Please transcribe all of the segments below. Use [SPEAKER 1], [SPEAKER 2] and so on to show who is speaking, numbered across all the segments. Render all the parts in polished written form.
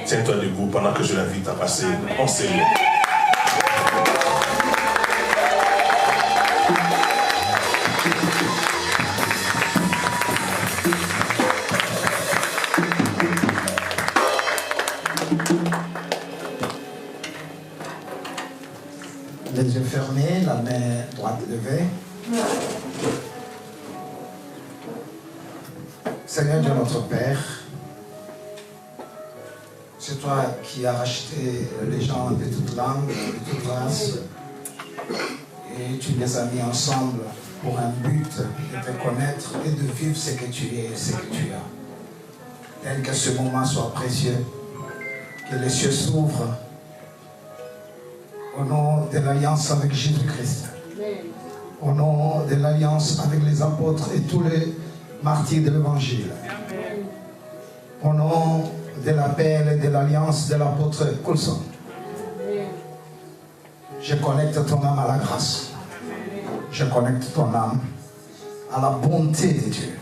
[SPEAKER 1] Tiens-toi debout pendant que je l'invite à passer en sérieux.
[SPEAKER 2] Les yeux fermés, la main droite levée. Seigneur Dieu notre Père, c'est toi qui as racheté les gens de toute langue, de toute race, et tu les as mis ensemble pour un but de te connaître et de vivre ce que tu es et ce que tu as. Tel que ce moment soit précieux, que les cieux s'ouvrent au nom de l'alliance avec Jésus-Christ, au nom de l'alliance avec les apôtres et tous les martyrs de l'Évangile, au nom de l'appel et de l'alliance de l'apôtre Coulson. Je connecte ton âme à la grâce. Je connecte ton âme à la bonté de Dieu.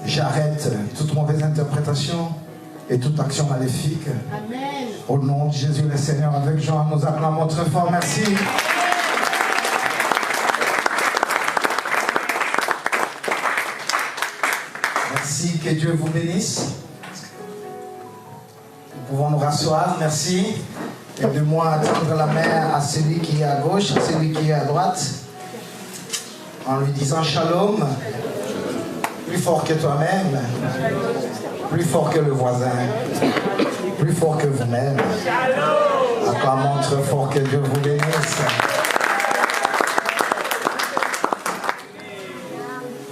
[SPEAKER 2] J'arrête toute mauvaise interprétation et toute action maléfique.
[SPEAKER 3] Amen.
[SPEAKER 2] Au nom de Jésus le Seigneur, avec joie, nous acclamons très fort. Merci. Merci, que Dieu vous bénisse. Nous pouvons nous rasseoir, merci. Aide-moi à tendre la main à celui qui est à gauche, à celui qui est à droite, en lui disant shalom, plus fort que toi-même, plus fort que le voisin, plus fort que vous-même. Acclamons très fort, que Dieu vous bénisse.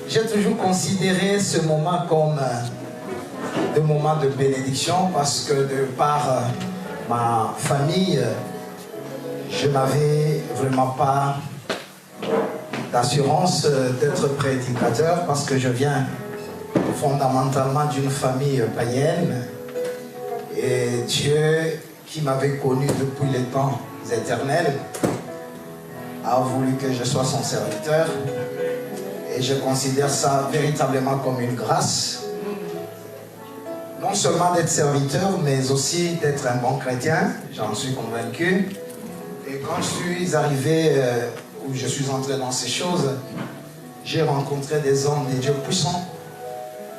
[SPEAKER 2] J'ai toujours considéré ce moment comme un moment de bénédiction parce que de par ma famille, je n'avais vraiment pas d'assurance d'être prédicateur parce que je viens fondamentalement d'une famille païenne et Dieu qui m'avait connu depuis les temps éternels a voulu que je sois son serviteur et je considère ça véritablement comme une grâce, non seulement d'être serviteur mais aussi d'être un bon chrétien, j'en suis convaincu. Et quand je suis arrivé où je suis entré dans ces choses, j'ai rencontré des hommes, des dieux puissants.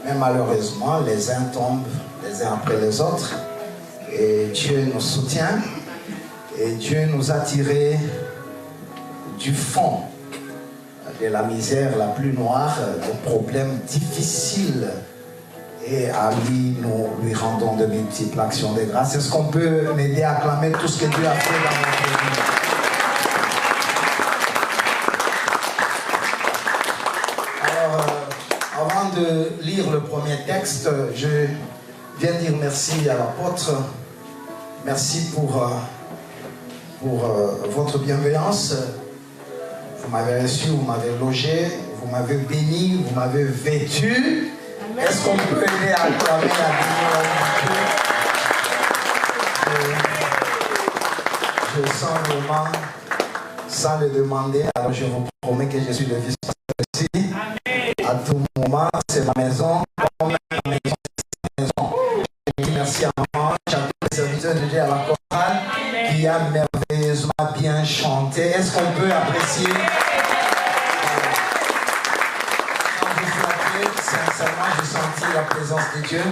[SPEAKER 2] Mais malheureusement, les uns tombent les uns après les autres. Et Dieu nous soutient. Et Dieu nous a tirés du fond de la misère la plus noire, des problèmes difficiles. Et à lui, nous lui rendons de multiples actions de grâce. Est-ce qu'on peut m'aider à acclamer tout ce que Dieu a fait dans notre vie? Avant de lire le premier texte, je viens dire merci à l'apôtre. Merci pour votre bienveillance. Vous m'avez reçu, vous m'avez logé, vous m'avez béni, vous m'avez vêtu. Est-ce qu'on peut aider à acclamer la Je sens vraiment, sans le demander, alors je vous promets que je suis le vice-pasteur ici. À tout moment, c'est ma maison, comme ma maison, c'est ma maison. Je dis merci à moi, à tous les serviteurs de Dieu à la chorale qui a merveilleusement bien chanté. Est-ce qu'on peut apprécier? Quand vous flattez, sincèrement, j'ai senti la présence de Dieu,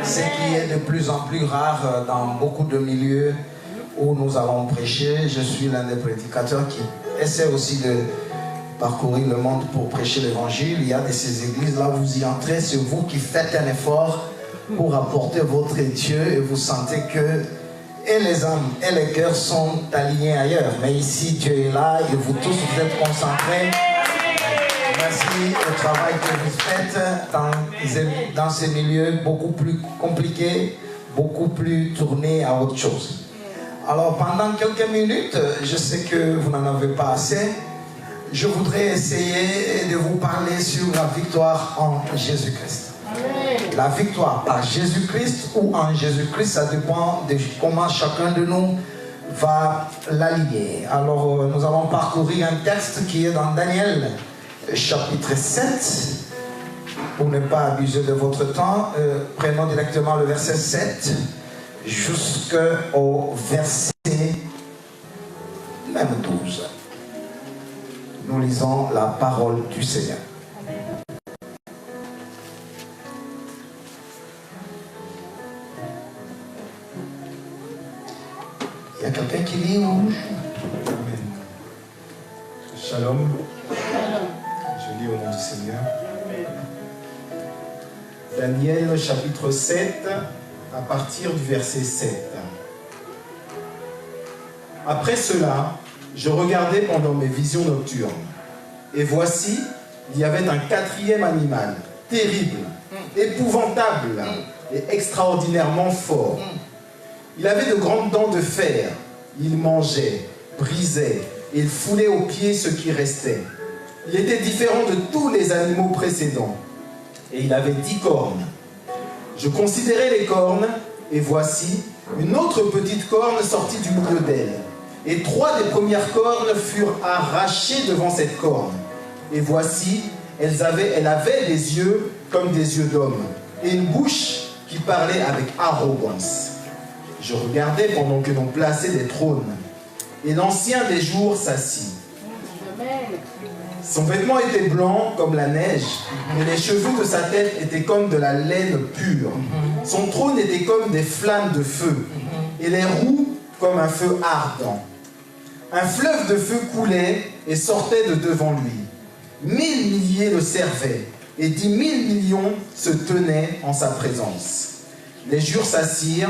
[SPEAKER 2] ce qui est de plus en plus rare dans beaucoup de milieux où nous allons prêcher. Je suis l'un des prédicateurs qui essaie aussi de parcourir le monde pour prêcher l'évangile. Il y a de ces églises là, vous y entrez, c'est vous qui faites un effort pour apporter votre Dieu et vous sentez que et les âmes et les cœurs sont alignés ailleurs. Mais ici, Dieu est là et vous tous vous êtes concentrés. Merci au travail que vous faites dans ces milieux beaucoup plus compliqués, beaucoup plus tournés à autre chose. Alors pendant quelques minutes, je sais que vous n'en avez pas assez. Je voudrais essayer de vous parler sur la victoire en Jésus-Christ. La victoire par Jésus-Christ ou en Jésus-Christ, ça dépend de comment chacun de nous va l'aligner. Alors nous allons parcourir un texte qui est dans Daniel, chapitre 7. Pour ne pas abuser de votre temps, prenons directement le verset 7 jusqu'au verset même 12. Nous lisons la parole du Seigneur. Il y a quelqu'un qui lit ou...
[SPEAKER 3] Amen. Shalom. Je lis au nom du Seigneur. Daniel chapitre 7, à partir du verset 7. Après cela, je regardais pendant mes visions nocturnes. Et voici, il y avait un quatrième animal, terrible, épouvantable et extraordinairement fort. Il avait de grandes dents de fer. Il mangeait, brisait et il foulait aux pieds ce qui restait. Il était différent de tous les animaux précédents. Et il avait 10 cornes. Je considérais les cornes, et voici, une autre petite corne sortit du milieu d'elle. Et 3 des premières cornes furent arrachées devant cette corne. Et voici, elle avait des yeux comme des yeux d'homme, et une bouche qui parlait avec arrogance. Je regardais pendant que l'on plaçait des trônes, et l'ancien des jours s'assit. Son vêtement était blanc comme la neige, et les cheveux de sa tête étaient comme de la laine pure. Son trône était comme des flammes de feu, et les roues comme un feu ardent. Un fleuve de feu coulait et sortait de devant lui. 1000 milliers le servaient, et 10 000 millions se tenaient en sa présence. Les juges s'assirent,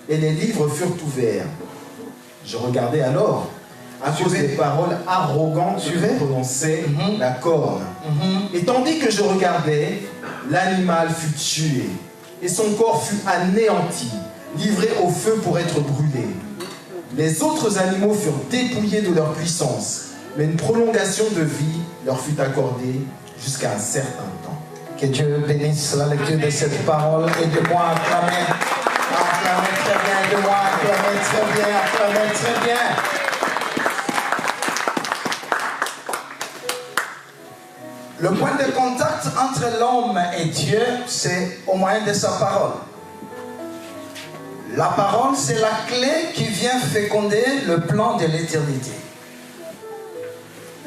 [SPEAKER 3] et les livres furent ouverts. Je regardais alors, à cause des paroles arrogantes que prononçait la corne. Et tandis que je regardais, l'animal fut tué, et son corps fut anéanti, livré au feu pour être brûlé. Les autres animaux furent dépouillés de leur puissance, mais une prolongation de vie leur fut accordée jusqu'à un certain temps.
[SPEAKER 2] Que Dieu bénisse la lecture de cette parole. Aidez-moi à acclamer. Acclamer très bien. Aidez-moi à acclamer très bien. Acclamer très bien. Le point de contact entre l'homme et Dieu, c'est au moyen de sa parole. La parole, c'est la clé qui vient féconder le plan de l'éternité.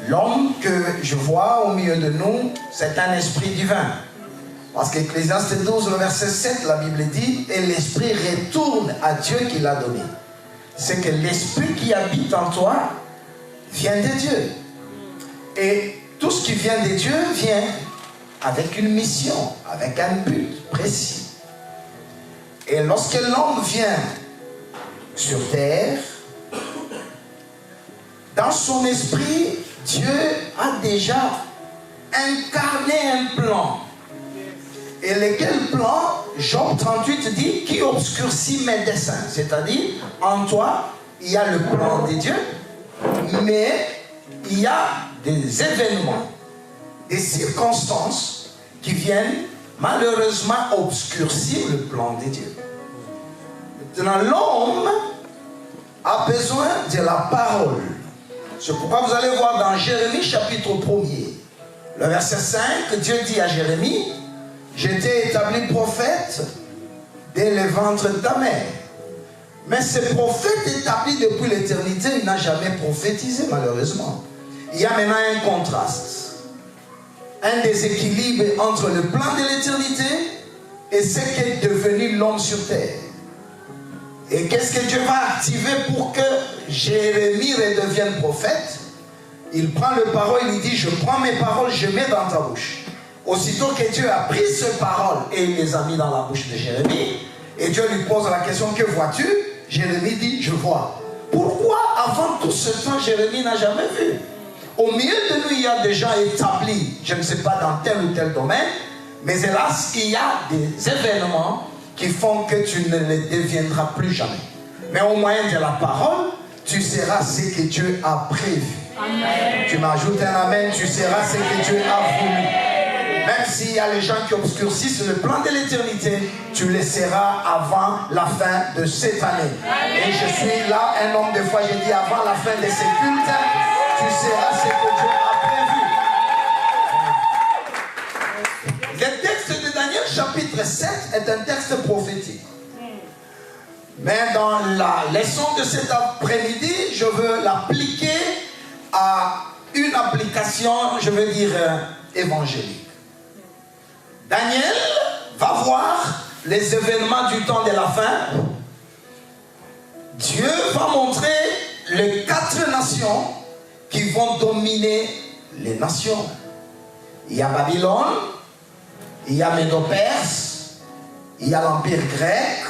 [SPEAKER 2] L'homme que je vois au milieu de nous, c'est un esprit divin. Parce qu'Ecclésiaste 12, le verset 7, la Bible dit, et l'esprit retourne à Dieu qui l'a donné. C'est que l'esprit qui habite en toi vient de Dieu. Et tout ce qui vient de Dieu vient avec une mission, avec un but précis. Et lorsque l'homme vient sur terre, dans son esprit, Dieu a déjà incarné un plan. Et lequel plan, Job 38 dit, qui obscurcit mes desseins. C'est-à-dire, en toi, il y a le plan de Dieu, mais il y a des événements, des circonstances qui viennent malheureusement obscurcir le plan de Dieu. Maintenant, l'homme a besoin de la parole. C'est pourquoi vous allez voir dans Jérémie chapitre 1er, le verset 5, Dieu dit à Jérémie, je t'ai établi prophète dès le ventre de ta mère. Mais ce prophète établi depuis l'éternité, il n'a jamais prophétisé malheureusement. Il y a maintenant un contraste, un déséquilibre entre le plan de l'éternité et ce qu'est devenu l'homme sur terre. Et qu'est-ce que Dieu va activer pour que Jérémie redevienne prophète? Il prend le parole, il dit, je prends mes paroles, je mets dans ta bouche. Aussitôt que Dieu a pris ces paroles et il les a mis dans la bouche de Jérémie, et Dieu lui pose la question, que vois-tu? Jérémie dit, je vois. Pourquoi avant tout ce temps, Jérémie n'a jamais vu? Au milieu de nous, il y a des gens établis, je ne sais pas dans tel ou tel domaine, mais hélas, il y a des événements qui font que tu ne les deviendras plus jamais. Mais au moyen de la parole, tu seras ce que Dieu a prévu. Amen. Tu m'ajoutes un amen, tu seras ce que Dieu a voulu. Même s'il y a les gens qui obscurcissent le plan de l'éternité, tu le seras avant la fin de cette année. Amen. Et je suis là, un homme de foi, j'ai dit avant la fin de ces cultes, tu seras ce que Dieu a prévu. Le texte de Daniel chapitre 7 est un texte prophétique. Mais dans la leçon de cet après-midi, je veux l'appliquer à une application, je veux dire, évangélique. Daniel va voir les événements du temps de la fin. Dieu va montrer les 4 nations qui vont dominer les nations. Il y a Babylone, il y a Médo-Perse, il y a l'Empire grec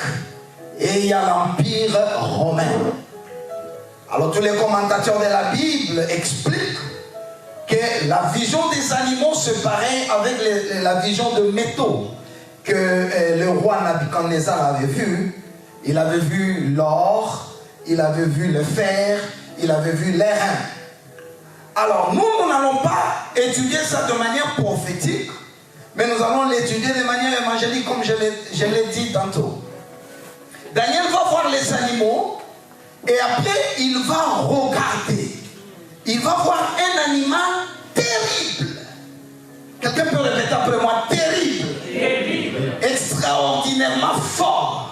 [SPEAKER 2] et il y a l'Empire romain. Alors tous les commentateurs de la Bible expliquent que la vision des animaux se paraît avec la vision de métaux que le roi Nabuchodonosor avait vu. Il avait vu l'or, il avait vu le fer, il avait vu l'airain. Alors nous n'allons pas étudier ça de manière prophétique, mais nous allons l'étudier de manière évangélique comme je l'ai dit tantôt. Daniel va voir les animaux et après il va regarder. Il va voir un animal terrible. Quelqu'un peut répéter après moi, terrible. Terrible. Extraordinairement fort.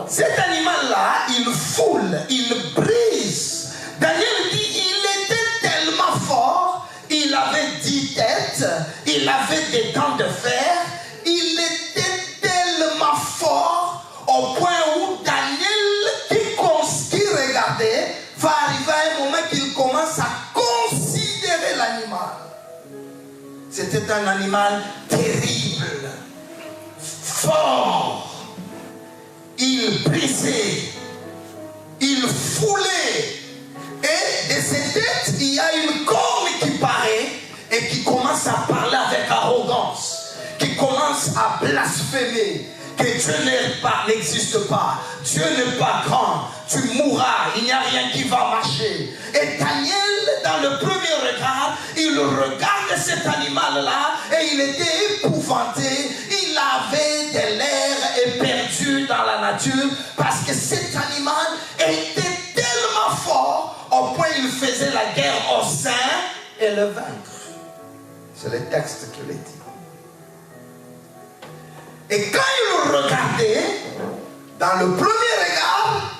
[SPEAKER 2] Cet animal-là, il foule, il brise. Daniel dit, il était tellement fort, il avait 10 têtes, il avait des dents de fer, il était tellement fort au point où Daniel, qui regardait, va arriver à un moment qu'il commence à considérer l'animal. C'était un animal terrible, fort. Il brisait, il foulait. Et de ses têtes, il y a une corne qui paraît et qui commence à parler avec arrogance, qui commence à blasphémer, que Dieu n'existe pas, Dieu n'est pas grand, tu mourras, il n'y a rien qui va marcher. Et Daniel, dans le premier regard, il regarde cet animal-là et il était épouvanté, il avait de l'air éperdu dans la nature parce que cet animal était tellement fort au point il faisait la guerre au sein et le vaincre. C'est le texte qui le dit. Et quand il regardait, dans le premier regard,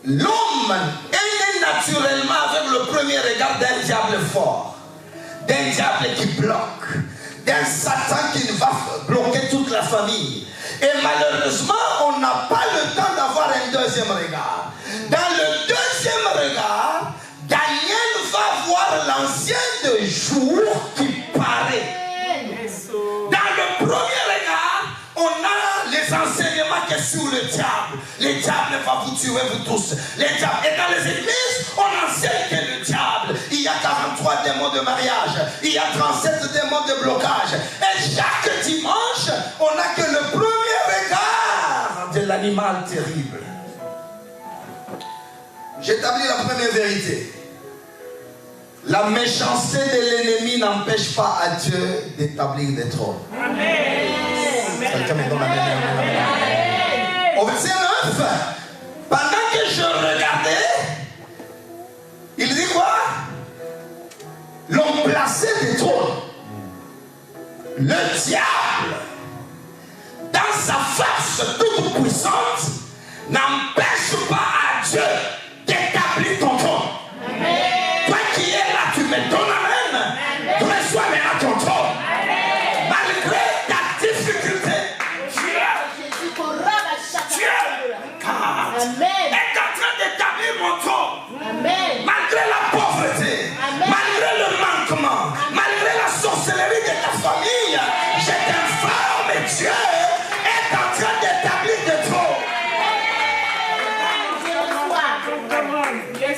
[SPEAKER 2] l'homme est naturellement avec le premier regard d'un diable fort, d'un diable qui bloque, d'un Satan qui va bloquer toute la famille. Et malheureusement, on n'a pas le temps d'avoir un deuxième regard. Dans le deuxième regard, Daniel va voir l'ancien de jour qui paraît. Dans le premier regard, on a les enseignements que sur le diable. Le diable va vous tuer, vous tous. Les diables. Et dans les églises, on enseigne que le diable, il y a 43 démons de mariage, il y a 37 démons de blocage. Et chaque dimanche, on n'a que le premier regard de l'animal terrible. J'établis la première vérité. La méchanceté de l'ennemi n'empêche pas à Dieu d'établir des trônes. Amen. Quelqu'un me donne la main. Au verset 9, pendant que je regardais, il dit quoi? L'homme placé des trônes. Le diable, dans sa force toute puissante, n'empêche pas à Dieu d'établir ton trône. Amen. Toi qui es là, tu me donnes amen. Dresse-toi maintenant ton trône. Malgré ta difficulté, Dieu est en train d'établir mon trône. Malgré la pauvreté, malgré le manquement, malgré la sorcellerie de ta famille, je t'informe, Dieu est en train d'établir des trônes.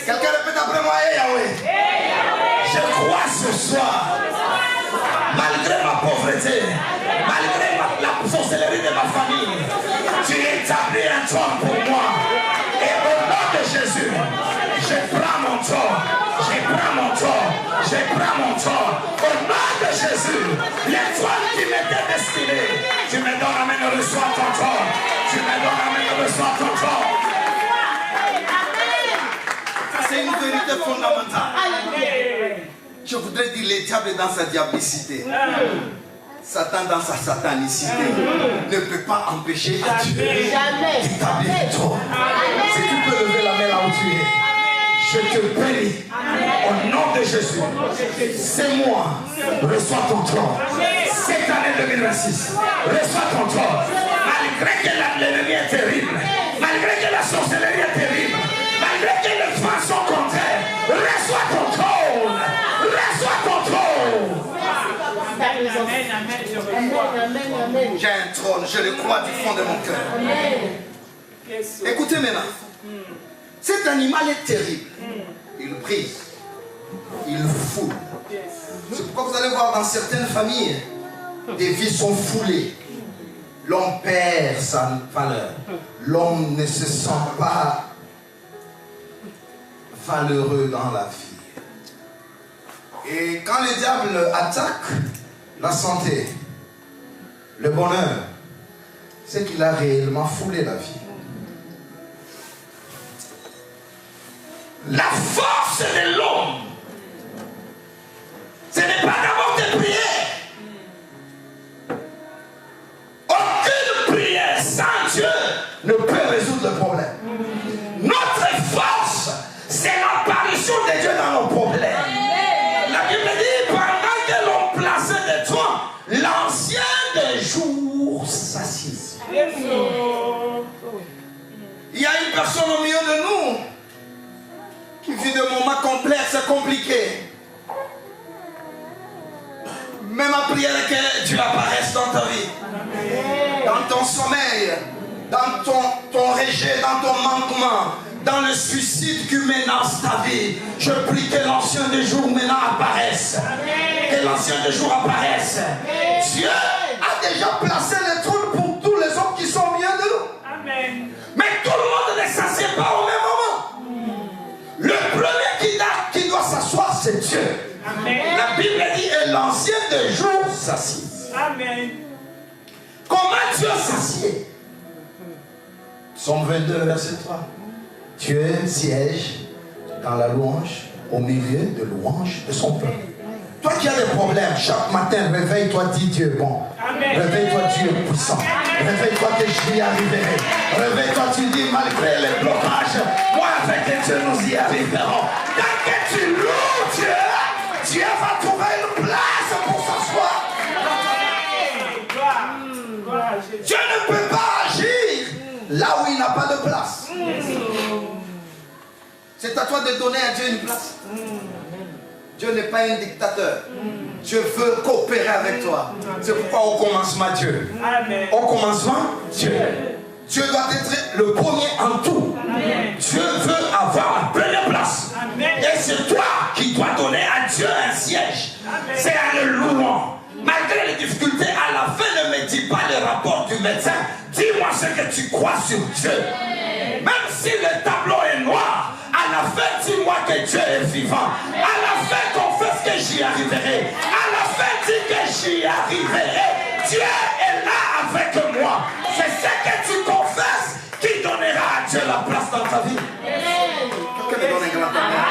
[SPEAKER 2] Quelqu'un répète après moi, Yahweh. Je crois ce soir, malgré ma pauvreté, malgré la sorcellerie de ma famille, tu établis un trône pour moi. Et au nom de Jésus, je prends mon trône, je prends mon trône, je prends mon trône. Au nom de Jésus, l'étoile qui m'était destinée, tu me donnes à me reçois ton trône. Tu me donnes à me reçois ton trône. C'est une vérité fondamentale. Je voudrais dire le diable dans sa diablicité. Satan dans sa satanicité ne peut pas empêcher Dieu d'établir le trône. Si tu peux lever la main là où tu es, je te bénis au nom de Jésus. C'est moi. Reçois ton trône. Cette année 2026, reçois ton trône. Malgré que l'ennemi est terrible, malgré que la sorcellerie est terrible, malgré que les vents sont contraires, reçois ton trône. Reçois ton trône. J'ai un trône, je le crois du fond de mon cœur. Écoutez maintenant. Cet animal est terrible. Il brise. Il foule. C'est pourquoi vous allez voir dans certaines familles, des vies sont foulées. L'homme perd sa valeur. L'homme ne se sent pas valeureux dans la vie. Et quand le diable attaque la santé, le bonheur, c'est qu'il a réellement foulé la vie. La force de l'homme, ce n'est pas d'abord de prier. Aucune prière sans Dieu ne peut résoudre le problème. Notre force, c'est l'apparition de Dieu dans nos problèmes. La Bible dit, pendant que l'on plaçait des trônes, l'ancien des jours s'assise. Il y a une personne au milieu de nous qui vit des moments complexes et compliqués. Même ma prière est que Dieu apparaisse dans ta vie, dans ton sommeil, dans ton rejet, dans ton manquement, dans le suicide qui menace ta vie. Je prie que l'ancien des jours maintenant apparaisse. Que l'ancien des jours apparaisse. Dieu a déjà placé les trônes pour tous les hommes qui sont au milieu de nous. Amen. Mais tout le monde ne s'assied pas au même moment. Le premier qui doit s'asseoir, c'est Dieu. Amen. La Bible dit, et l'ancien des jours s'assied. Amen. Comment Dieu s'assied? Psaume 22, verset 3. Dieu siège dans la louange, au milieu de louange de son peuple. Toi qui as des problèmes, chaque matin, réveille-toi, dis Dieu est bon. Amen. Réveille-toi, Dieu est puissant. Réveille-toi que j'y arriverai. Réveille-toi, tu dis malgré les blocages, moi avec Dieu nous y arriverons. Tant que tu loues Dieu, Dieu va trouver une place pour s'asseoir. Dieu ne peut pas agir là où il n'a pas de place. C'est à toi de donner à Dieu une place. Dieu n'est pas un dictateur. Dieu veut coopérer avec toi. C'est pourquoi au commencement Dieu. Amen. Au commencement Dieu. Dieu doit être le premier en tout. Amen. Dieu veut avoir la première place. Amen. Et c'est toi qui dois donner à Dieu un siège. Amen. C'est en le louant. Malgré les difficultés, à la fin ne me dis pas le rapport du médecin. Dis-moi ce que tu crois sur Dieu. Même si le tableau est noir, à la fin, dis-moi que Dieu est vivant. À la fin, confesse que j'y arriverai. À la fin, dis que j'y arriverai. Dieu est là avec moi. C'est ce que tu confesses qui donnera à Dieu la place dans ta vie. Que me donne un grand amour.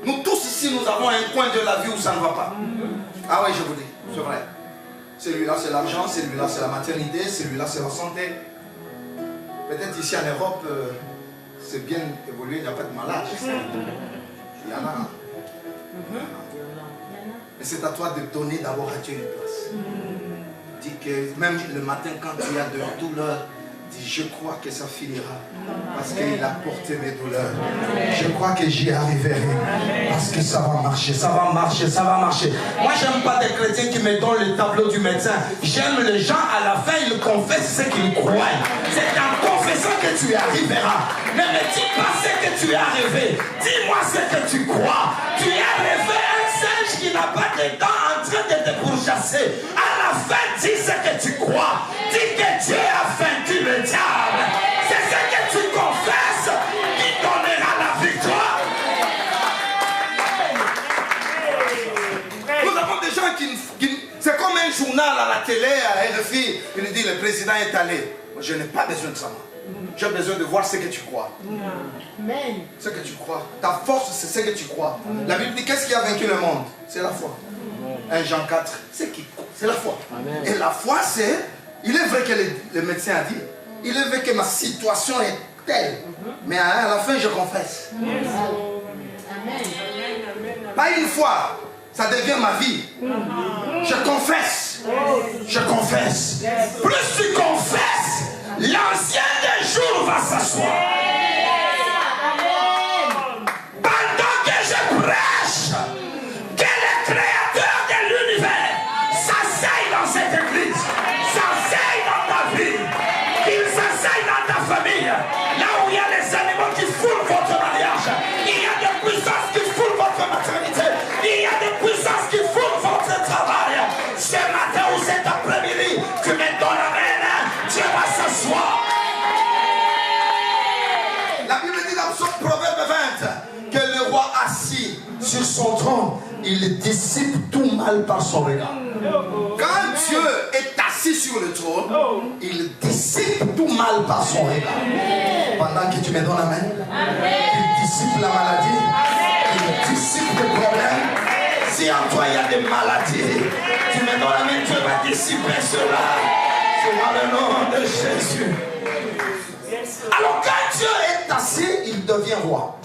[SPEAKER 2] Nous tous ici, nous avons un coin de la vie où ça ne va pas. Ah oui, je vous dis, c'est vrai. Celui-là, c'est l'argent, celui-là, c'est la maternité, celui-là, c'est la santé. Peut-être ici en Europe, c'est bien évolué, il n'y a pas de malade. Il y en a. Mais c'est à toi de donner d'abord à Dieu une place. Dis que même le matin, quand tu as de la douleur, dis je crois que ça finira. Parce qu'il a porté mes douleurs. Je crois que j'y arriverai. Parce que ça va marcher, ça va marcher, ça va marcher. Moi, j'aime pas des chrétiens qui me donnent le tableau du médecin. J'aime les gens, à la fin, ils confessent ce qu'ils croient. C'est en confessant que tu y arriveras. Ne me dis pas ce que tu as rêvé. Dis-moi ce que tu crois. Tu as rêvé un singe qui n'a pas de dents en train de te pourchasser. À la fin, dis ce que tu crois. Dis que Dieu a vaincu le diable. C'est ce que tu confesses qui donnera la victoire. Nous avons des gens qui c'est comme un journal à la télé, à RFI. Il nous dit le président est allé. Moi, je n'ai pas besoin de ça.
[SPEAKER 4] J'ai besoin de voir ce que tu crois.
[SPEAKER 5] Amen.
[SPEAKER 4] Ce que tu crois. Ta force, c'est ce que tu crois. La Bible dit qu'est-ce qui a vaincu le monde? C'est la foi. 1 Jean 4, c'est la foi.
[SPEAKER 6] Amen.
[SPEAKER 4] Et la foi, c'est... Il est vrai que le médecin a dit, il est vrai que ma situation est telle, mais à la fin, je confesse.
[SPEAKER 5] Amen.
[SPEAKER 4] Pas une fois, ça devient ma vie. Je confesse.
[SPEAKER 2] Je confesse. Plus tu confesses, l'ancien des jours va s'asseoir. Pendant que je prêche, que le créateur de l'univers s'asseye dans cette église, s'asseye dans ta vie, qu'il s'asseye dans ta famille, là où il y a les animaux qui foulent votre mariage, il y a des puissances qui foulent votre maternité, il y a des puissances qui foulent votre travail. Ce matin ou cet après-midi, tu me donnes amen, Dieu va s'asseoir.
[SPEAKER 4] La Bible dit dans son Proverbe 20 que le roi assis
[SPEAKER 2] Sur son trône, il dissipe tout mal par son regard.
[SPEAKER 4] Quand Dieu est assis sur le trône,
[SPEAKER 2] Il dissipe tout mal par son regard. Pendant que tu me donnes amen, il dissipe la maladie, il dissipe les problèmes. Si en toi il y a des maladies, tu me donnes amen, Dieu va dissiper cela. C'est dans le nom de Jésus. Alors quand Dieu est assis, il devient roi.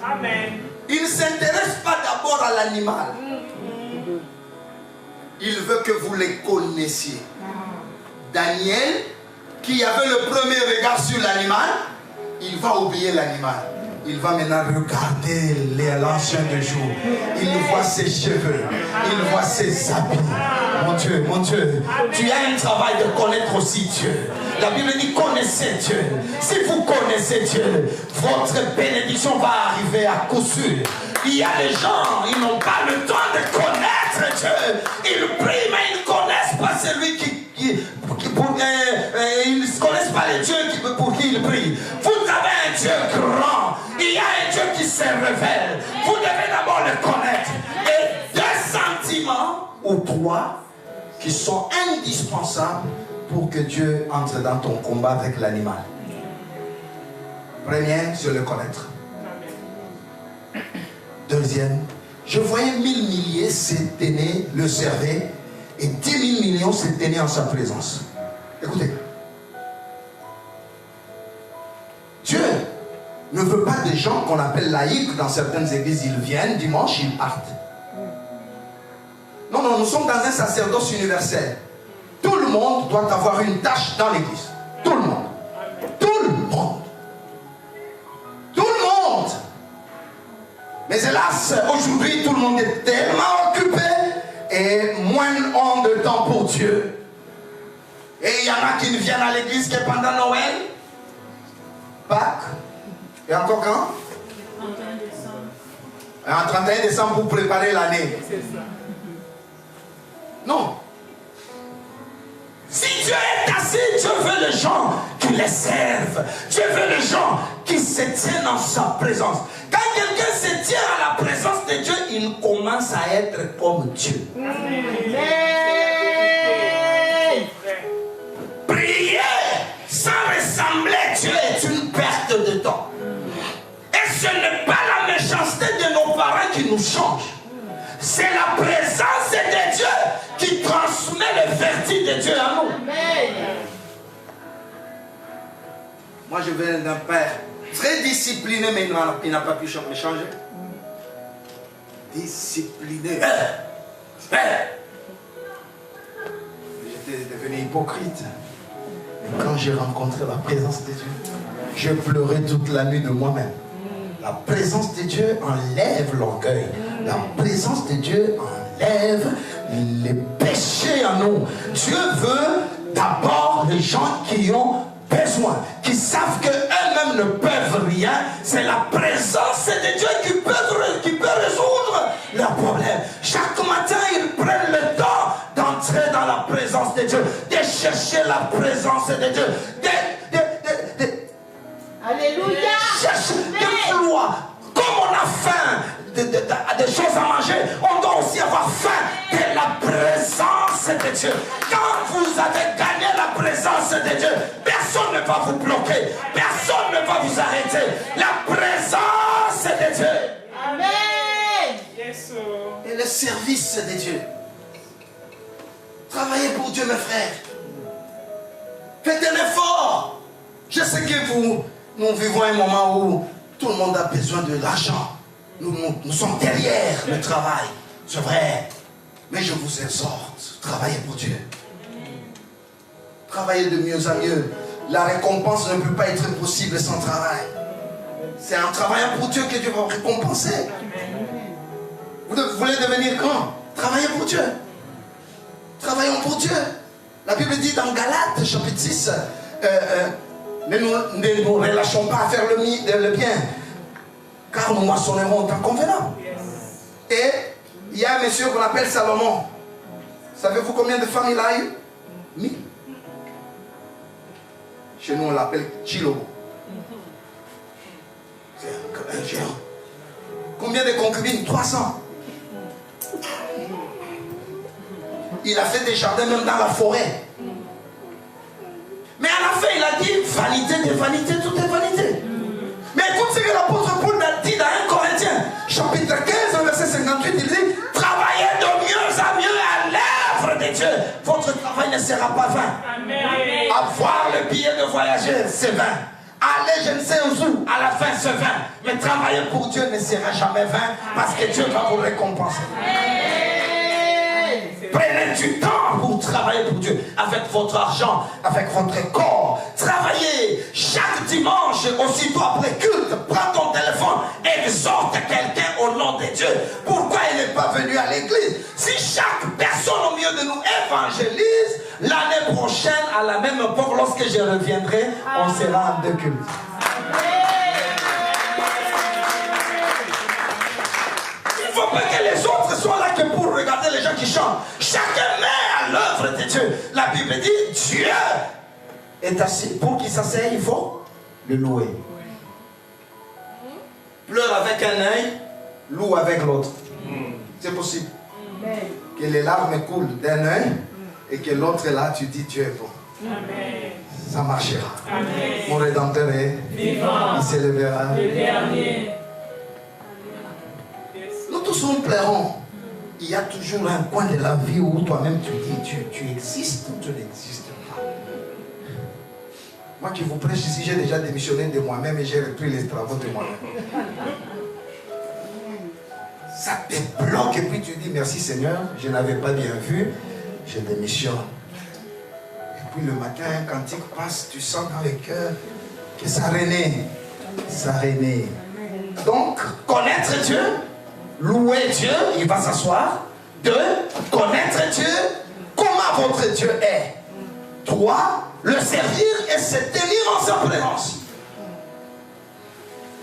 [SPEAKER 2] Il ne s'intéresse pas d'abord à l'animal.
[SPEAKER 4] il veut que vous les connaissiez. Daniel, qui avait le premier regard sur l'animal, il va oublier l'animal. Il va maintenant regarder l'ancien de jour. Il voit ses cheveux. Il voit ses habits.
[SPEAKER 2] Mon Dieu, tu as un travail de connaître aussi Dieu. La Bible dit connaissez Dieu. Si vous connaissez Dieu, votre bénédiction va arriver à coup sûr. Il y a des gens, ils n'ont pas le temps de connaître Dieu. Ils prient, mais ils ne connaissent pas celui ils ne connaissent pas les dieux pour qui ils prient. Vous avez un Dieu grand. Il y a un Dieu qui se révèle. Vous devez d'abord le connaître. Et deux sentiments ou trois qui sont indispensables pour que Dieu entre dans ton combat avec l'animal. Premier, c'est le connaître. Deuxième, je voyais 1000 milliers se tenir, le servir, et 10 000 millions se tenir en sa présence. Écoutez, Dieu ne veut pas des gens qu'on appelle laïcs dans certaines églises. Ils viennent dimanche, ils partent. Non, non, nous sommes dans un sacerdoce universel. Tout le monde doit avoir une tâche dans l'église. Tout le monde. Tout le monde. Tout le monde. Mais hélas, aujourd'hui, tout le monde est tellement occupé et moins ont de temps pour Dieu. Et il y en a qui ne viennent à l'église que pendant Noël, Pâques, et encore quand?
[SPEAKER 5] 31 décembre.
[SPEAKER 2] En 31 décembre pour préparer l'année. Non. Si Dieu est assis, Dieu veut les gens qui les servent. Dieu veut les gens qui se tiennent en sa présence. Quand quelqu'un se tient à la présence de Dieu, il commence à être comme Dieu. Prier sans ressembler à Dieu est une perte de temps. Et ce n'est pas la méchanceté de nos parents qui nous change. C'est la présence de Dieu qui transmet le vertige de Dieu à nous.
[SPEAKER 4] Moi, je viens d'un père très discipliné, mais il n'a pas pu me changer. Discipliné.
[SPEAKER 2] J'étais devenu hypocrite. Et quand j'ai rencontré la présence de Dieu, je pleurais toute la nuit de moi-même. La présence de Dieu enlève l'orgueil. La présence de Dieu enlève les péchés en nous. Dieu veut d'abord les gens qui ont besoin, qui savent qu'eux-mêmes ne peuvent rien. C'est la présence de Dieu qui peut résoudre leurs problèmes. Chaque matin, ils prennent le temps d'entrer dans la présence de Dieu, de chercher la présence de Dieu,
[SPEAKER 5] Alléluia.
[SPEAKER 2] cherche de vouloir. Comme on a faim de choses à manger, on doit aussi avoir faim de la présence de Dieu. Quand vous avez gagné la présence de Dieu, personne Personne ne va vous bloquer. Personne ne va vous arrêter. La présence de Dieu.
[SPEAKER 5] Amen.
[SPEAKER 4] Et le service de Dieu. Travaillez pour Dieu, mes frères. Faites un effort. Je sais que nous vivons un moment où tout le monde a besoin de l'argent. Nous sommes derrière le travail. C'est vrai. Mais je vous exhorte. Travaillez pour Dieu. Travaillez de mieux en mieux. La récompense ne peut pas être possible sans travail. C'est en travaillant pour Dieu que Dieu va vous récompenser. Vous voulez devenir grand? Travaillez pour Dieu. Travaillons pour Dieu. La Bible dit dans Galates chapitre 6, ne nous relâchons pas à faire le bien, car nous moissonnerons en temps convenable. Et il y a un monsieur qu'on appelle Salomon. Savez-vous combien de femmes il a eu? 1000. Chez nous on l'appelle Chilo. C'est un géant. Combien de concubines? 300. Il a fait des jardins même dans la forêt. Mais à la fin, il a dit vanité de vanité, tout est vanité. Mais écoute ce que l'apôtre Paul a dit dans 1 Corinthiens, chapitre 15, verset 58, il dit travaillez de mieux en mieux à l'œuvre de Dieu. Votre travail ne sera pas vain. Amen. Avoir le billet de voyager, c'est vain. Aller je ne sais où, à la fin c'est vain. Mais travailler pour Dieu ne sera jamais vain parce que Dieu va vous récompenser. Prenez du temps pour travailler pour Dieu avec votre argent, avec votre corps. Travaillez chaque dimanche, aussitôt après culte. Prends ton téléphone et exhorte quelqu'un au nom de Dieu. Pourquoi il n'est pas venu à l'église? Si chaque personne au milieu de nous évangélise, l'année prochaine, à la même époque, lorsque je reviendrai, on sera en deux cultes. Il ne faut pas que les autres soient là que pour regarder les gens qui chantent. Chacun met à l'œuvre de Dieu. La Bible dit Dieu est assis. Pour qu'il s'asseye, il faut le louer. Pleure avec un œil, loue avec l'autre. C'est possible. Que les larmes coulent d'un œil et que l'autre est là, tu dis Dieu est bon. Amen. Ça marchera. Amen. Mon Rédempteur est vivant. Il s'élèvera. Le dernier. Nous tous nous plairons. Il y a toujours un coin de la vie où toi-même tu dis tu existes ou tu n'existes pas. Moi qui vous prêche ici, j'ai déjà démissionné de moi-même et j'ai repris les travaux de moi-même. Ça te bloque et puis tu dis merci Seigneur, je n'avais pas bien vu, je démissionne. Et puis le matin, un cantique passe, tu sens dans le cœur que ça renaît. Ça renaît. Donc, connaître Dieu, louer Dieu, il va s'asseoir. 2, connaître Dieu, comment votre Dieu est. 3, le servir et se tenir en sa présence.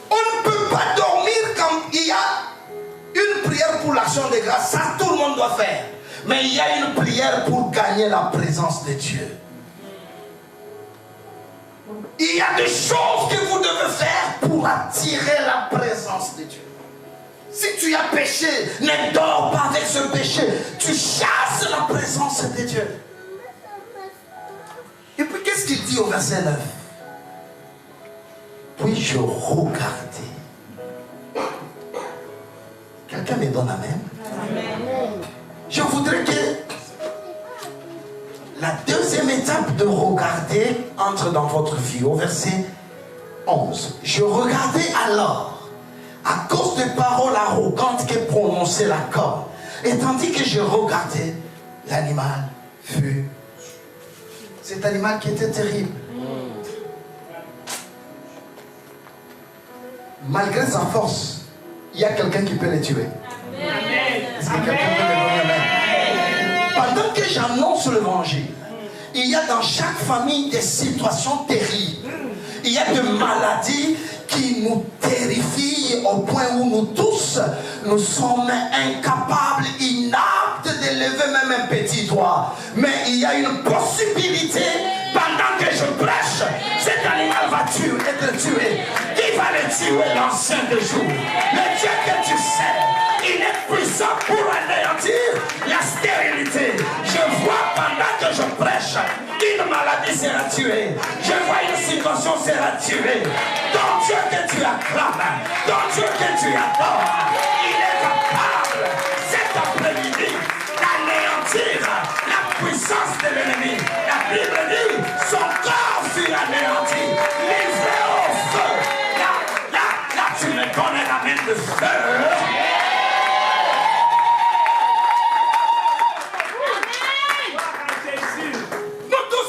[SPEAKER 4] On ne peut pas dormir quand il y a une prière pour l'action de grâce. Ça, tout le monde doit faire. Mais il y a une prière pour gagner la présence de Dieu. Il y a des choses que vous devez faire pour attirer la présence de Dieu. Si tu as péché, ne dors pas avec ce péché. Tu chasses la présence de Dieu. Et puis qu'est-ce qu'il dit au verset 9? Puis je regardais. Quelqu'un me donne amen? Amen. Je voudrais que la deuxième étape de regarder entre dans votre vie. Au verset 11. Je regardais alors, à cause des paroles arrogantes que prononçait la corde. Et tandis que je regardais, l'animal fut. Cet animal qui était terrible. Malgré sa force, il y a quelqu'un qui peut le tuer. Est-ce que quelqu'un peut le donner? Pendant que j'annonce l'évangile, il y a dans chaque famille des situations terribles. Il y a des maladies qui nous terrifient au point où nous tous, nous sommes incapables, inaptes de lever même un petit doigt. Mais il y a une possibilité, pendant que je prêche, cet animal va être tué. Qui va le tuer? L'ancien des jours. Le Dieu que tu sais, il est puissant pour anéantir la stérilité. Je vois pendant que je prêche
[SPEAKER 2] Une maladie sera tuée. Je vois une situation sera tuée. Dans Dieu que tu acclames, dans Dieu que tu adores, il est capable cet après-midi d'anéantir la puissance de l'ennemi. La Bible dit, son corps fut anéanti, livré au feu. Là, tu me donnes la main de feu.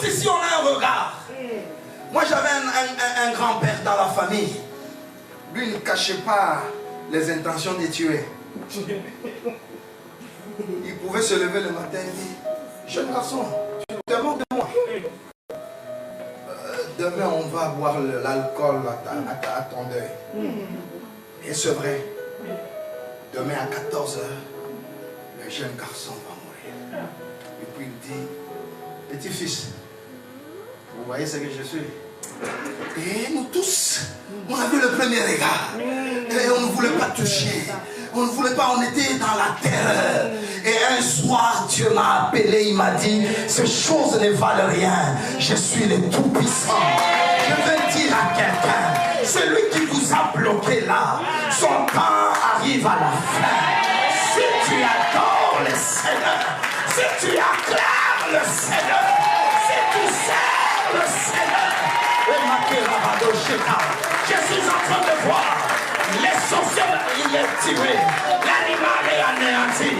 [SPEAKER 2] Ici, on a un regard. Moi, j'avais un grand-père dans la famille. Lui ne cachait pas les intentions de tuer. Il pouvait se lever le matin et dire, jeune garçon, tu te demandes de moi. Demain, on va boire l'alcool à ton deuil. Et c'est vrai. Demain à 14h, le jeune garçon va mourir. Et puis il dit, petit-fils, vous voyez ce que je suis. Et nous tous, on a vu le premier regard. Et on ne voulait pas toucher. On ne voulait pas, on était dans la terreur. Et un soir, Dieu m'a appelé, il m'a dit, ces choses ne valent rien. Je suis le Tout-Puissant. Je veux dire à quelqu'un, celui qui vous a bloqué là, son temps arrive à la fin. Si tu adores le Seigneur, si tu acclames le Seigneur, si tu sers le Seigneur, je suis en train de voir les sorciers, il est tué, l'animal est anéanti.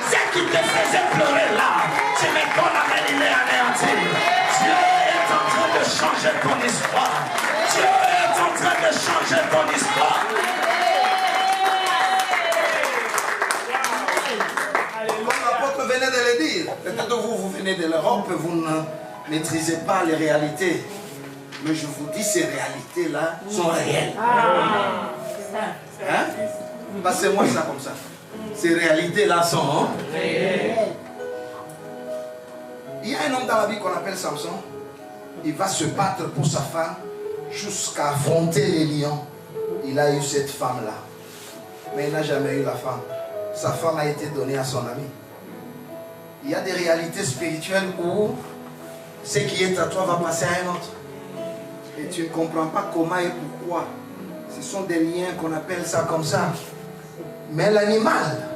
[SPEAKER 2] Ce qui te faisait pleurer là, tu me donnes la main, il est anéanti. Dieu est en train de changer ton histoire. Dieu est en train de changer ton histoire. Comme l'apôtre venait de le dire, peut-être vous venez de l'Europe, vous ne maîtrisez pas les réalités. Mais je vous dis, ces réalités-là sont réelles. Hein? Passez-moi ça comme ça. Ces réalités-là sont réelles. Il y a un homme dans la vie qu'on appelle Samson. Il va se battre pour sa femme jusqu'à affronter les lions. Il a eu cette femme-là. Mais il n'a jamais eu la femme. Sa femme a été donnée à son ami. Il y a des réalités spirituelles où ce qui est à toi va passer à un autre. Et tu ne comprends pas comment et pourquoi. Ce sont des liens qu'on appelle ça comme ça. Mais l'animal,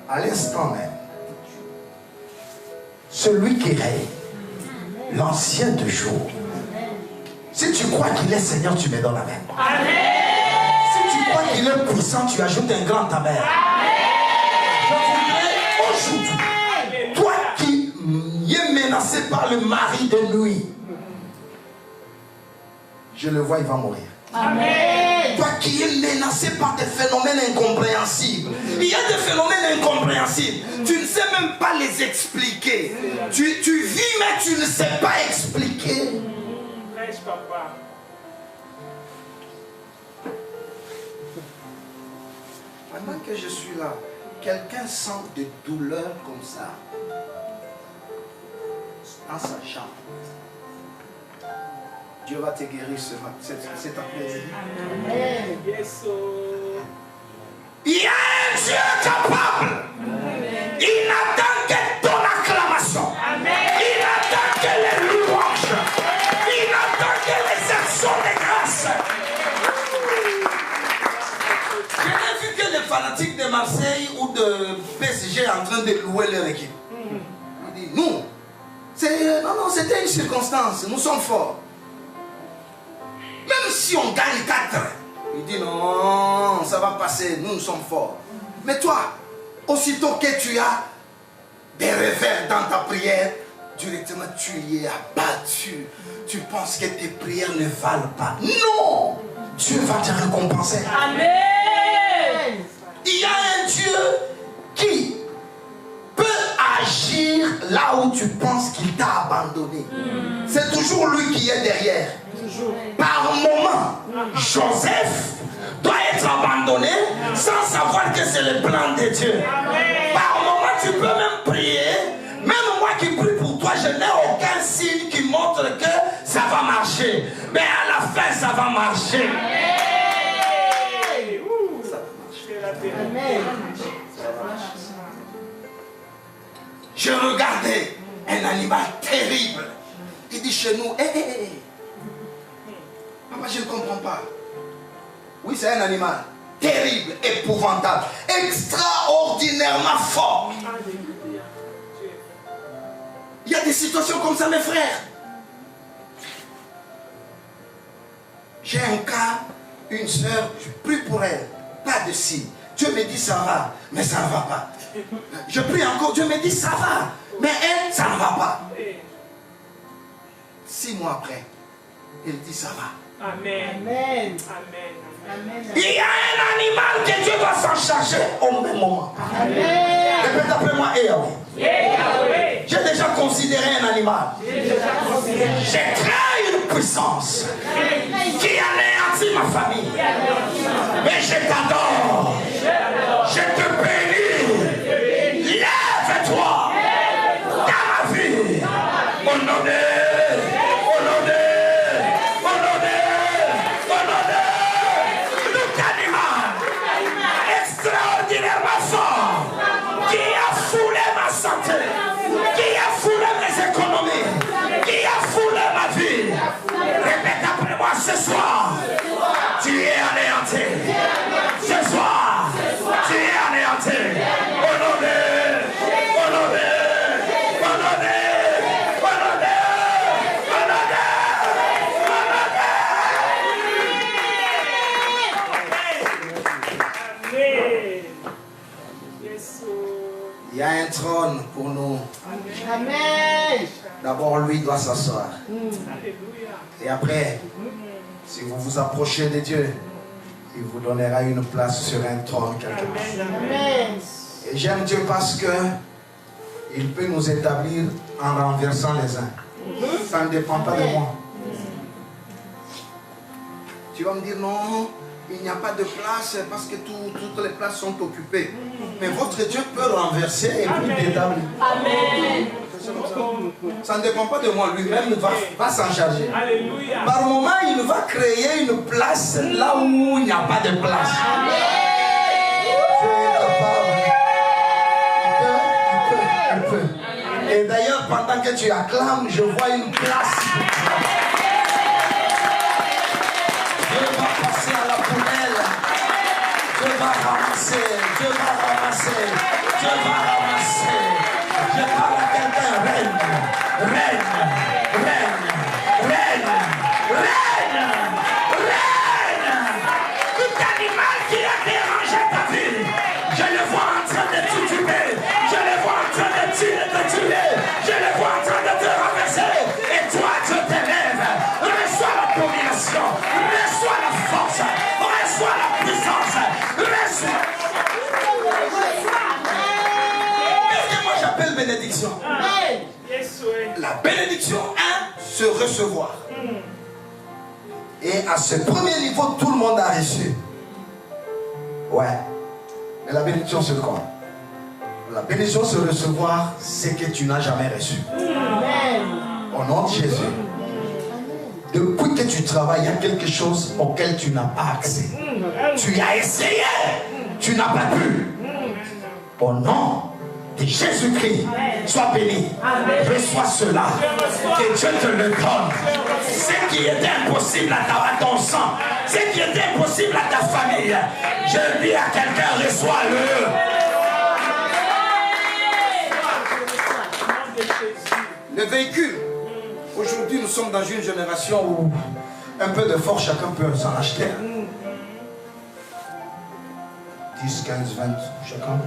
[SPEAKER 2] à l'instant même, celui qui règne, l'ancien de jour, si tu crois qu'il est Seigneur, tu mets dans la main. Amen. Si tu crois qu'il est puissant, tu ajoutes un grand ta mère. Je voudrais aujourd'hui, toi qui es menacé par le mari de nuit, je le vois, il va mourir. Amen. Toi qui es menacé par des phénomènes incompréhensibles. Il y a des phénomènes incompréhensibles. Tu ne sais même pas les expliquer. Tu vis mais tu ne sais pas expliquer.
[SPEAKER 5] Prêche, papa.
[SPEAKER 2] Pendant que je suis là, quelqu'un sent des douleurs comme ça dans sa chambre. Dieu va te guérir cet après-midi.
[SPEAKER 5] Amen. Yes,
[SPEAKER 2] Il y a un Dieu capable. Amen. Il n'attend que ton acclamation. Amen. Il n'attend que les louanges. Il n'attend que les actions de grâce. Je n'ai vu que les fanatiques de Marseille ou de PSG en train de louer leur équipe. Il dit, nous, non, c'était une circonstance. Nous sommes forts. Même si on gagne 4, il dit non, ça va passer, nous sommes forts. Mais toi, aussitôt que tu as des revers dans ta prière, directement tu y es abattu. Tu penses que tes prières ne valent pas. Non, Dieu va te récompenser. Amen. Il y a un Dieu qui peut agir là où tu penses qu'il t'a abandonné. C'est toujours lui qui est derrière. Par moment, Joseph doit être abandonné sans savoir que c'est le plan de Dieu. Par moment, tu peux même prier. Même moi qui prie pour toi, je n'ai aucun signe qui montre que ça va marcher. Mais à la fin, ça va marcher. Ça va marcher.
[SPEAKER 4] J'ai regardé un animal terrible. Il dit chez nous, hé, papa, je ne comprends pas. Oui, c'est un animal terrible, épouvantable, extraordinairement fort. Il y a des situations comme ça, mes frères. J'ai un cas, une soeur, je prie pour elle, pas de signe. Dieu me dit ça va, mais ça ne va pas. Je prie encore, Dieu me dit ça va, mais elle, ça ne va pas. 6 mois après, elle dit ça va.
[SPEAKER 5] Amen.
[SPEAKER 6] Amen.
[SPEAKER 5] Amen.
[SPEAKER 4] Il y a un animal que Dieu doit s'en charger au même moment.
[SPEAKER 6] Amen.
[SPEAKER 4] Répète après moi, Yahweh. J'ai déjà considéré un animal. J'ai créé une puissance qui anéantit ma famille. Mais je t'adore. Je te bénis. Lève-toi dans ma vie. Honoré. Extraordinairement fort, qui a foulé ma santé, qui a foulé mes économies, qui a foulé ma vie. Répète après moi ce soir, tu es anéanti. Ce soir, tu es anéanti. Honoré, honoré, honoré, honoré, honoré, il y a un trône pour nous.
[SPEAKER 6] Amen.
[SPEAKER 2] D'abord, lui doit s'asseoir. Et après, si vous vous approchez de Dieu, il vous donnera une place sur un trône quelque part.
[SPEAKER 6] Amen.
[SPEAKER 2] Et j'aime Dieu parce que il peut nous établir en renversant les uns. Ça ne dépend pas de moi. Tu vas me dire non, il n'y a pas de place parce que toutes les places sont occupées. Mais votre Dieu peut renverser et puis t'établir.
[SPEAKER 6] Amen.
[SPEAKER 2] Ça ne dépend pas de moi, lui-même va s'en charger.
[SPEAKER 5] Alléluia.
[SPEAKER 2] Par moment, il va créer une place là où il n'y a pas de place. Tu es capable. Il peut. Et d'ailleurs, pendant que tu acclames, je vois une place. Dieu va passer à la poubelle. Dieu va ramasser. Dieu va ramasser. Dieu va ramasser. Je parle à quelqu'un, reine, reine, reine, reine, reine, reine. Tout animal qui a dérangé ta vie, je le vois en train de t'utiliser, je le vois en train de te tuer, je le vois en train de te renverser. Et toi, tu te lèves, reçois la domination, reçois la force, reçois la puissance, reçois. J'appelle bénédiction. La bénédiction, se recevoir. Et à ce premier niveau, tout le monde a reçu. Ouais. Mais la bénédiction, c'est quoi? La bénédiction, se recevoir, c'est que tu n'as jamais reçu. Au nom de Jésus. Depuis que tu travailles, il y a quelque chose auquel tu n'as pas accès. Tu as essayé, tu n'as pas pu. Au nom de Jésus-Christ, sois béni. Reçois cela. Que Dieu te le donne. Ce qui était impossible à ton sang, ce qui était impossible à ta famille, je dis à quelqu'un, reçois-le. Le véhicule. Aujourd'hui, nous sommes dans une génération où un peu de force, chacun peut s'en acheter. 10, 15, 20, chacun.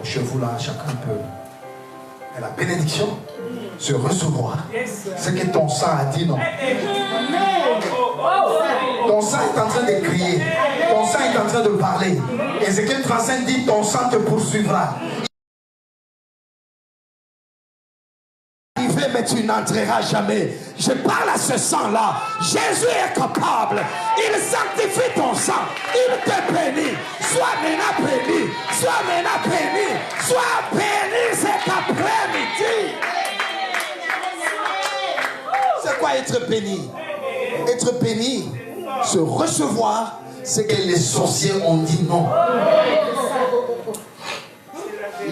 [SPEAKER 2] Chez vous là, chacun peut. Et la bénédiction, se recevoir. C'est que ton sang a dit non. Ton sang est en train de crier. Ton sang est en train de parler. Ézéchiel 35 dit, ton sang te poursuivra. Mais tu n'entreras jamais. Je parle à ce sang-là. Jésus est capable. Il sanctifie ton sang. Il te bénit. Sois maintenant béni. Sois maintenant béni. Sois béni cet après-midi. C'est quoi être béni? Être béni, se recevoir, c'est que les sorciers ont dit non.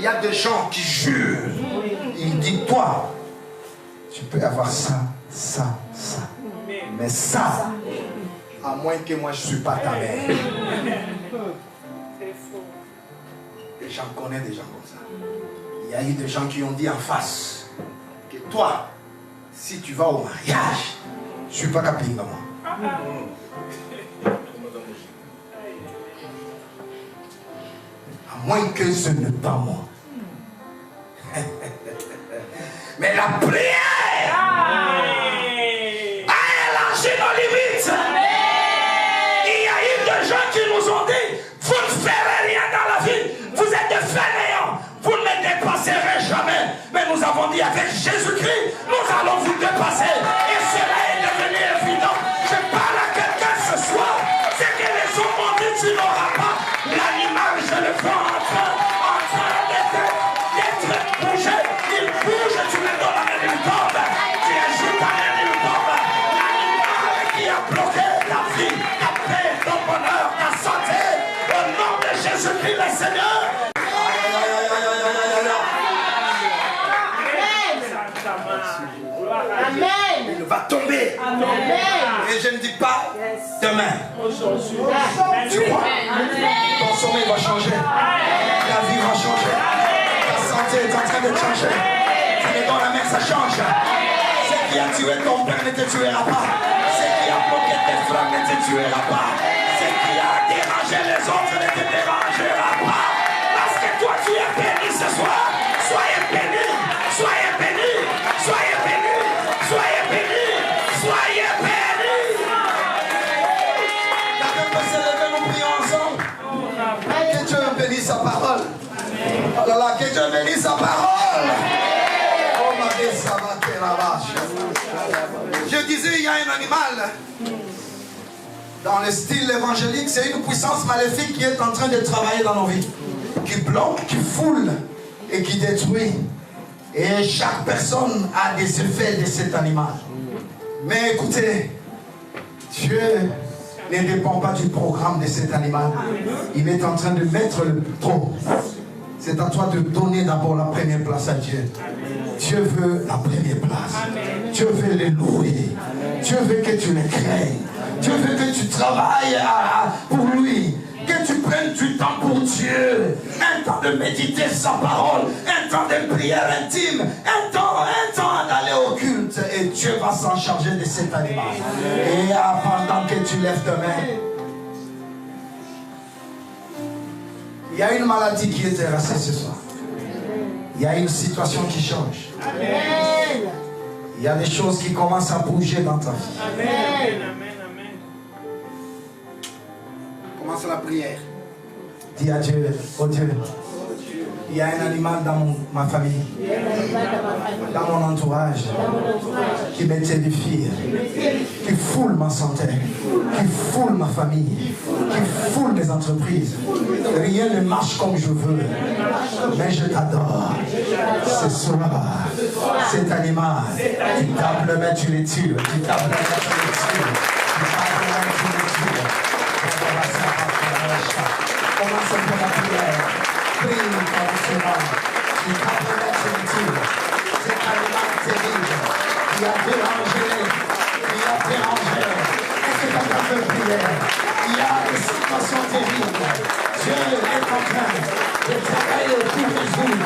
[SPEAKER 4] y a des gens qui jurent.
[SPEAKER 2] Il dit, toi, tu peux avoir ça, ça, ça. Mais ça, à moins que moi je ne suis pas ta mère. Et j'en connais des gens comme ça. Il y a eu des gens qui ont dit en face que toi, si tu vas au mariage, je ne suis pas capable de moi. À moins que ce n'est pas moi. Mais la prière a élargi nos limites. Il y a eu des gens qui nous ont dit, vous ne ferez rien dans la vie, vous êtes des fainéants, vous ne me dépasserez jamais. Mais nous avons dit, avec Jésus-Christ, nous allons vous dépasser. Et cela est devenu évident. Je parle à quelqu'un ce soir, c'est que les hommes m'ont dit, tu n'auras pas l'animal, je le vois en train d'être bougé. Il bouge, tu le donnes à un il tombe. Tu ajoutes à un il tombe. L'animal qui a bloqué ta vie, ta paix, ton bonheur, ta santé. Au nom de Jésus-Christ le Seigneur.
[SPEAKER 6] Amen.
[SPEAKER 4] Il va tomber.
[SPEAKER 6] Amen.
[SPEAKER 4] Et je ne dis pas demain.
[SPEAKER 2] Tu crois? Ton sommeil va changer. Ta vie va changer. Ta santé est en train de changer. Tu mets dans la main, ça change. Ce qui a tué ton père ne te tuera pas. Ce qui a bloqué tes frères ne te tuera pas. Ce qui a dérangé les autres ne te dérangera pas. Parce que toi tu es béni ce soir. Soyez béni. Soyez béni. Soyez béni. Soyez béni. Soyez béni. Quelqu'un peut se lever, nous prions ensemble. Que Dieu bénisse sa parole. Oh là là, que Dieu bénisse sa parole. Oh ma vie, ça va te la vache.
[SPEAKER 4] Je disais, il y a un animal.
[SPEAKER 2] Dans le style évangélique, c'est une puissance maléfique qui est en train de travailler dans nos vies. Qui bloque, qui foule et qui détruit. Et chaque personne a des effets de cet animal. Mais écoutez, Dieu ne dépend pas du programme de cet animal. Il est en train de mettre le trône. C'est à toi de donner d'abord la première place à Dieu. Dieu veut la première place. Dieu veut le louer. Dieu veut que tu le craignes. Dieu veut que tu travailles pour lui. Que tu prennes du temps pour Dieu. Un temps de méditer sa parole. Un temps de prière intime. Un temps d'aller au culte. Et Dieu va s'en charger de cet animal. Et pendant que tu lèves ta main, il y a une maladie qui est terrassée ce soir. Il y a une situation qui change.
[SPEAKER 6] Amen.
[SPEAKER 2] Il y a des choses qui commencent à bouger dans ta vie.
[SPEAKER 6] Amen.
[SPEAKER 4] Commence la prière.
[SPEAKER 2] Dis à Dieu, oh Dieu, il y a un animal dans ma famille, dans mon entourage, qui me terrifie, qui foule ma santé, qui foule ma famille, qui foule mes entreprises. Rien ne marche comme je veux, mais je t'adore. Ce soir, cet animal, tu tapes le main, tu les tues, tu tapes le main, tu les tues, tu tapes le main, tu les tues. Commence à faire la prière. Prie par le Seigneur. Tu tapes le main, tu les tues. Cet animal terrible qui a dérangé. Est-ce que quelqu'un peut prier? Il y a des situations terribles. Dieu est en train de travailler tous les jours.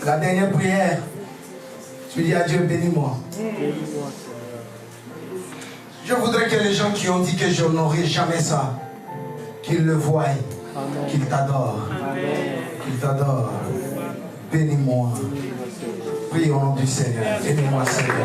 [SPEAKER 2] La dernière prière, Tu dis à Dieu, bénis-moi. Je voudrais que les gens qui ont dit que je n'aurai jamais ça, qu'ils le voient, qu'ils t'adorent. Qu'ils t'adorent. Bénis-moi. Prie au nom du Seigneur. Bénis-moi, Seigneur.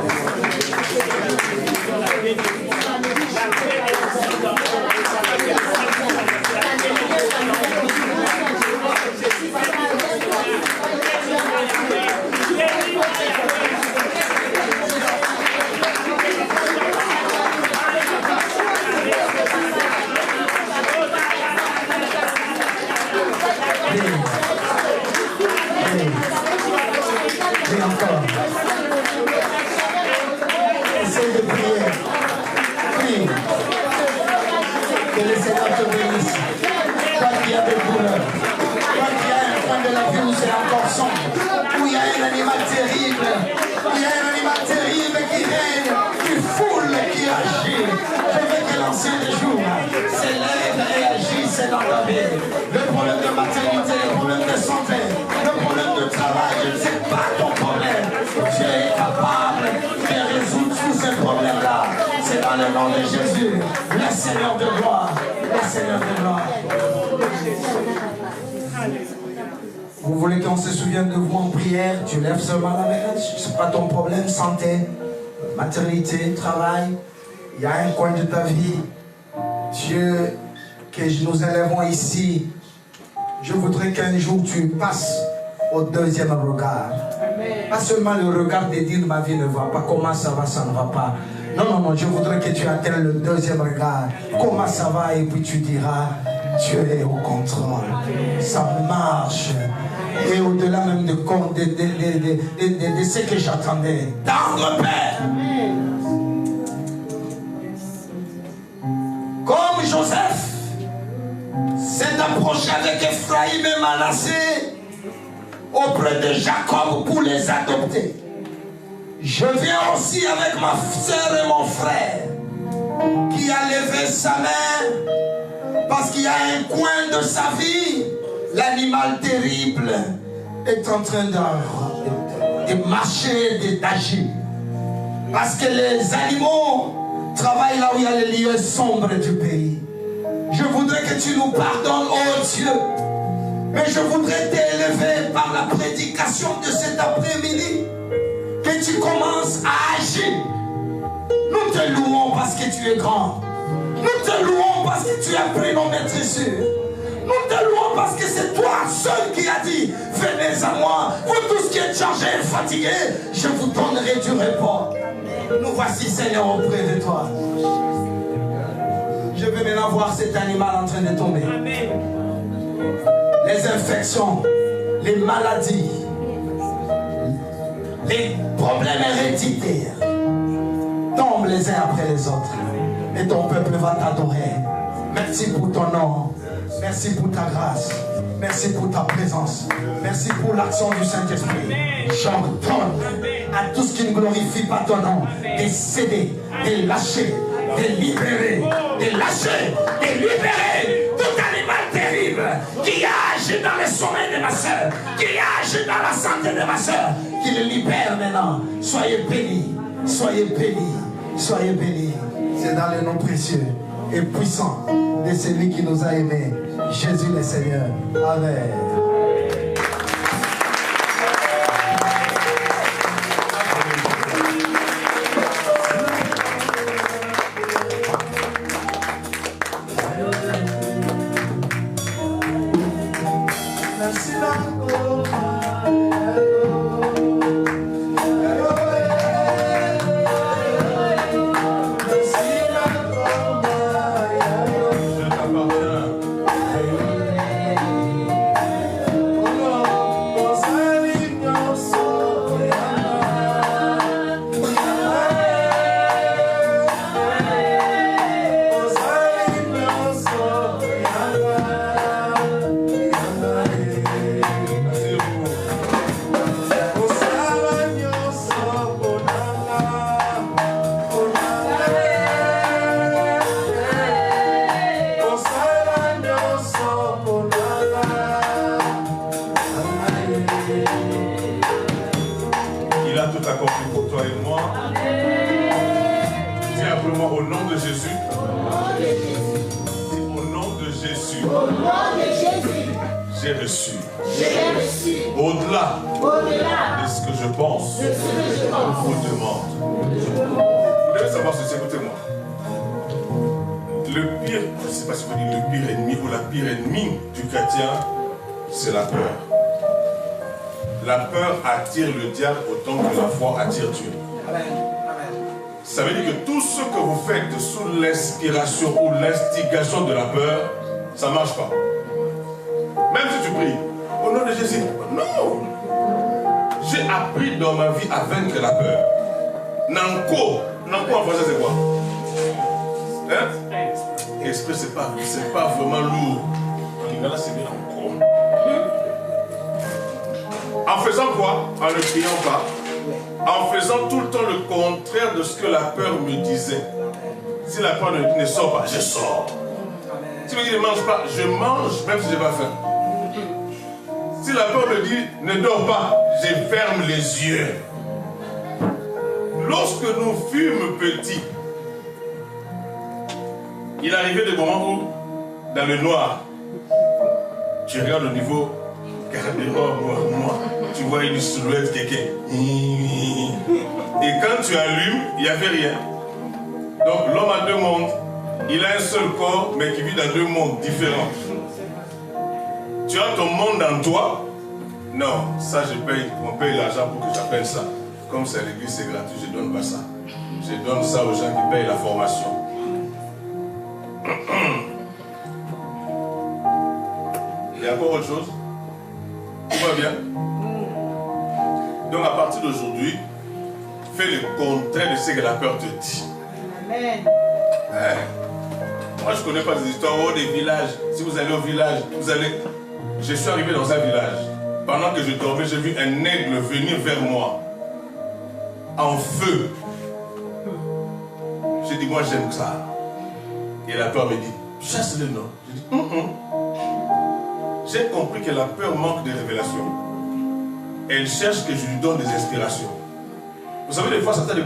[SPEAKER 2] Et encore. Essaye de prier. Prie. Que le Seigneur te bénisse. Toi qui as des douleurs. Toi qui as un coin de la vie où c'est encore sombre. Où il y a un animal terrible. Il y a un animal terrible qui règne. Qui foule, qui agit. Je veux que l'ancien des jours s'élève et agisse dans ta vie. Le problème de maternité, le problème de santé, le problème de travail, je ne sais pas ton problème. Dieu est capable de résoudre tous ces problèmes-là. C'est dans le nom de Jésus, le Seigneur de gloire. Le Seigneur de gloire. Vous voulez qu'on se souvienne de vous en prière? Tu lèves seulement la main. Ce n'est pas ton problème. Santé, maternité, travail. Il y a un coin de ta vie. Dieu, que nous élevons ici. Je voudrais qu'un jour tu passes au deuxième regard. Pas seulement le regard de dire ma vie ne va pas, comment ça va, ça ne va pas. Non, non, non, je voudrais que tu atteignes le deuxième regard. Comment ça va, et puis tu diras, Dieu est au contrôle. Ça marche. Et au-delà même de ce que j'attendais. Tendre Père. Comme Joseph s'est approché avec Ephraïm et Manassé auprès de Jacob pour les adopter. Je viens aussi avec ma soeur et mon frère qui a levé sa main parce qu'il y a un coin de sa vie, l'animal terrible est en train de marcher, d'agir. Parce que les animaux travaillent là où il y a les lieux sombres du pays. Je voudrais que tu nous pardonnes, oh Dieu. Mais je voudrais t'élever par la prédication de cet après-midi. Que tu commences à agir. Nous te louons parce que tu es grand. Nous te louons parce que tu as pris nos maîtresses. Nous te louons parce que c'est toi seul qui as dit, venez à moi, vous tous qui êtes chargés et fatigués, je vous donnerai du repos. Nous voici, Seigneur, auprès de toi. Je veux maintenant voir cet animal en train de tomber. Les infections, les maladies, les problèmes héréditaires tombent les uns après les autres. Et ton peuple va t'adorer. Merci pour ton nom. Merci pour ta grâce. Merci pour ta présence. Merci pour l'action du Saint-Esprit. J'ordonne à tout ce qui ne glorifie pas ton nom de céder, de lâcher, de libérer, de lâcher, de libérer tout animal terrible qui agit dans le sommeil de ma soeur, qui agit dans la santé de ma soeur, qui le libère maintenant. Soyez bénis, soyez bénis, soyez bénis. C'est dans le nom précieux et puissant de celui qui nous a aimés, Jésus le Seigneur. Amen.
[SPEAKER 1] j'ai reçu.
[SPEAKER 6] J'ai reçu.
[SPEAKER 1] Au-delà
[SPEAKER 6] Au-delà
[SPEAKER 1] de ce que je pense,
[SPEAKER 6] de ce que je pense.
[SPEAKER 1] vous demande. Vous devez savoir ceci, écoutez-moi. Le pire, je ne sais pas si vous dites le pire ennemi ou la pire ennemie du chrétien, c'est la peur. La peur attire le diable autant que la foi attire Dieu. Ça veut dire que tout ce que vous faites sous l'inspiration ou l'instigation de la peur, ça ne marche pas. Même si tu pries, au nom de Jésus, non. J'ai appris dans ma vie à vaincre la peur. Nanko en français c'est quoi? Hein? Esprit c'est pas vraiment lourd. En lingala c'est bien encore. En faisant quoi? En ne priant pas. En faisant tout le temps le contraire de ce que la peur me disait. Si la peur ne sort pas, je sors. Si me dit ne mange pas, je mange même si je n'ai pas faim. Si la peur me dit ne dors pas, je ferme les yeux. Lorsque nous fûmes petits, il arrivait des moments où, dans le noir, tu regardes au niveau garde-robe, moi, tu vois une silhouette quelqu'un. Et quand tu allumes, il n'y avait rien. Donc l'homme a deux mondes. Il a un seul corps, mais qui vit dans deux mondes différents. Tu as ton monde en toi. Non, ça on paye l'argent pour que j'appelle ça. Comme c'est à l'église, c'est gratuit, je ne donne pas ça. Je donne ça aux gens qui payent la formation. Il y a encore autre chose? Tout va bien? Donc à partir d'aujourd'hui, fais le contraire de ce que la peur te dit.
[SPEAKER 6] Amen.
[SPEAKER 1] Moi je ne connais pas des histoires des villages. Si vous allez au village, je suis arrivé dans un village. Pendant que je dormais, j'ai vu un aigle venir vers moi. En feu. J'ai dit, moi j'aime ça. Et la peur me dit, chasse-le, non? J'ai dit, J'ai compris que la peur manque de révélation. Elle cherche que je lui donne des inspirations. Vous savez, des fois, ça t'a des